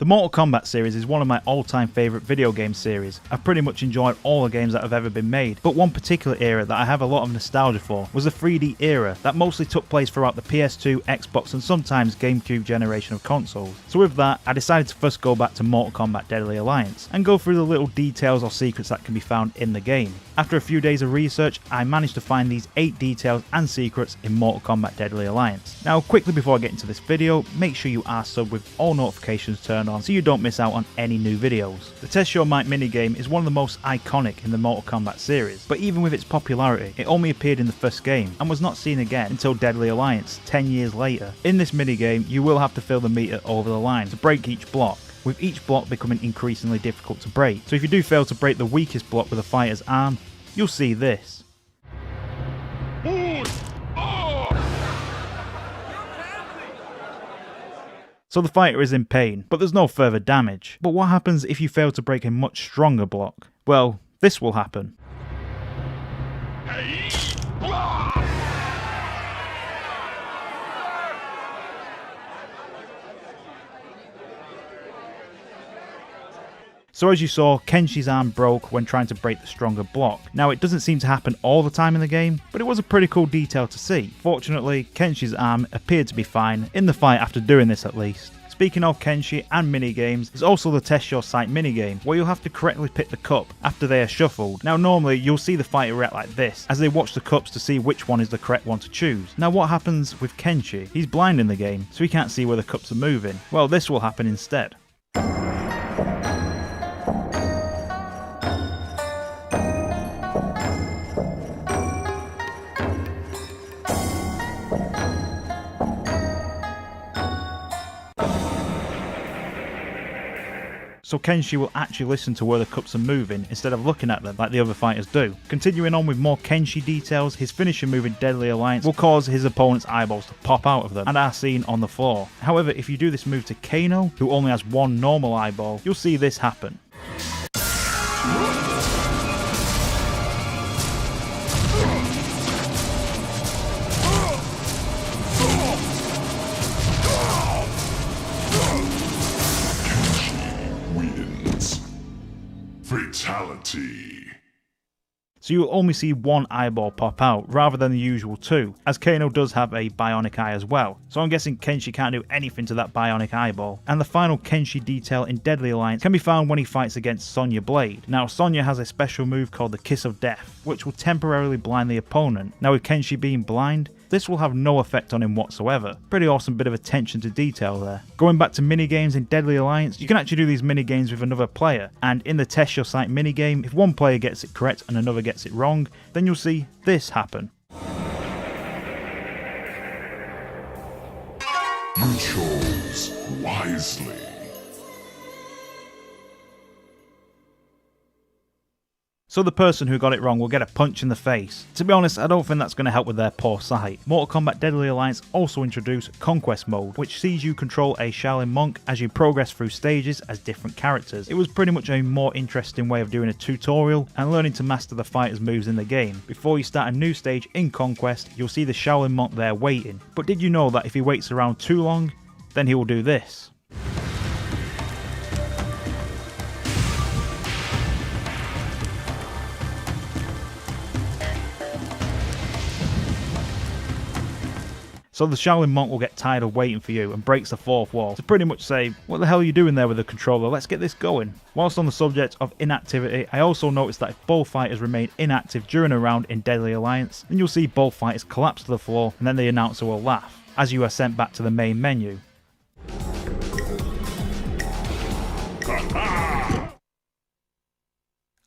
The Mortal Kombat series is one of my all-time favourite video game series. I've pretty much enjoyed all the games that have ever been made, but one particular era that I have a lot of nostalgia for was the 3D era that mostly took place throughout the PS2, Xbox and sometimes GameCube generation of consoles. So with that, I decided to first go back to Mortal Kombat Deadly Alliance and go through the little details or secrets that can be found in the game. After a few days of research, I managed to find these 8 details and secrets in Mortal Kombat Deadly Alliance. Now quickly before I get into this video, make sure you are subbed with all notifications turned on so you don't miss out on any new videos. The Test Your Might minigame is one of the most iconic in the Mortal Kombat series, but even with its popularity, it only appeared in the first game and was not seen again until Deadly Alliance 10 years later. In this minigame, you will have to fill the meter over the line to break each block, with each block becoming increasingly difficult to break. So if you do fail to break the weakest block with a fighter's arm, you'll see this. So the fighter is in pain, but there's no further damage. But what happens if you fail to break a much stronger block? Well, this will happen. So as you saw, Kenshi's arm broke when trying to break the stronger block. Now it doesn't seem to happen all the time in the game, but it was a pretty cool detail to see. Fortunately, Kenshi's arm appeared to be fine, in the fight after doing this at least. Speaking of Kenshi and minigames, there's also the Test Your Sight minigame, where you'll have to correctly pick the cup after they are shuffled. Now normally you'll see the fighter react like this, as they watch the cups to see which one is the correct one to choose. Now what happens with Kenshi? He's blind in the game, so he can't see where the cups are moving. Well, this will happen instead. So Kenshi will actually listen to where the cups are moving instead of looking at them like the other fighters do. Continuing on with more Kenshi details, his finisher move in Deadly Alliance will cause his opponent's eyeballs to pop out of them and are seen on the floor. However, if you do this move to Kano, who only has one normal eyeball, you'll see this happen. Fatality. So you'll only see one eyeball pop out rather than the usual 2, as Kano does have a bionic eye as well, so I'm guessing Kenshi can't do anything to that bionic eyeball. And the final Kenshi detail in Deadly Alliance can be found when he fights against Sonya Blade. Now Sonya has a special move called the Kiss of Death, which will temporarily blind the opponent. Now with Kenshi being blind, this will have no effect on him whatsoever. Pretty awesome bit of attention to detail there. Going back to minigames in Deadly Alliance, you can actually do these minigames with another player, and in the Test Your Sight minigame, if one player gets it correct and another gets it wrong, then you'll see this happen. You chose wisely. So the person who got it wrong will get a punch in the face. To be honest, I don't think that's going to help with their poor sight. Mortal Kombat Deadly Alliance also introduced Conquest Mode, which sees you control a Shaolin monk as you progress through stages as different characters. It was pretty much a more interesting way of doing a tutorial and learning to master the fighter's moves in the game. Before you start a new stage in Conquest, you'll see the Shaolin monk there waiting. But did you know that if he waits around too long, then he will do this? So the Shaolin monk will get tired of waiting for you and breaks the 4th wall to pretty much say, what the hell are you doing there with the controller, let's get this going. Whilst on the subject of inactivity, I also noticed that if both fighters remain inactive during a round in Deadly Alliance, then you'll see both fighters collapse to the floor and then the announcer will laugh, as you are sent back to the main menu.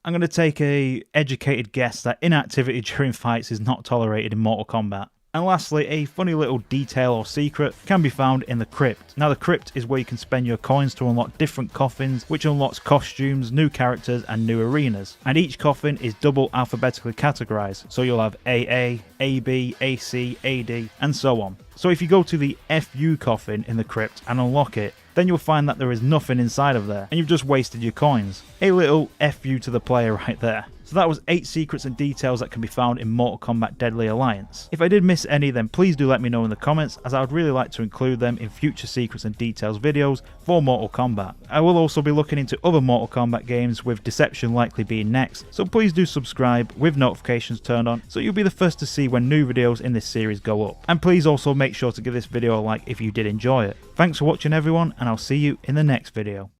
I'm going to take a educated guess that inactivity during fights is not tolerated in Mortal Kombat. And lastly, a funny little detail or secret can be found in the Crypt. Now the Crypt is where you can spend your coins to unlock different coffins, which unlocks costumes, new characters and new arenas. And each coffin is double alphabetically categorized, so you'll have AA, AB, AC, AD and so on. So if you go to the FU coffin in the Crypt and unlock it, then you'll find that there is nothing inside of there and you've just wasted your coins. A little FU to the player right there. So that was 8 secrets and details that can be found in Mortal Kombat Deadly Alliance. If I did miss any, then please do let me know in the comments, as I would really like to include them in future secrets and details videos for Mortal Kombat. I will also be looking into other Mortal Kombat games, with Deception likely being next, so please do subscribe with notifications turned on so you'll be the first to see when new videos in this series go up. And please also make sure to give this video a like if you did enjoy it. Thanks for watching everyone, and I'll see you in the next video.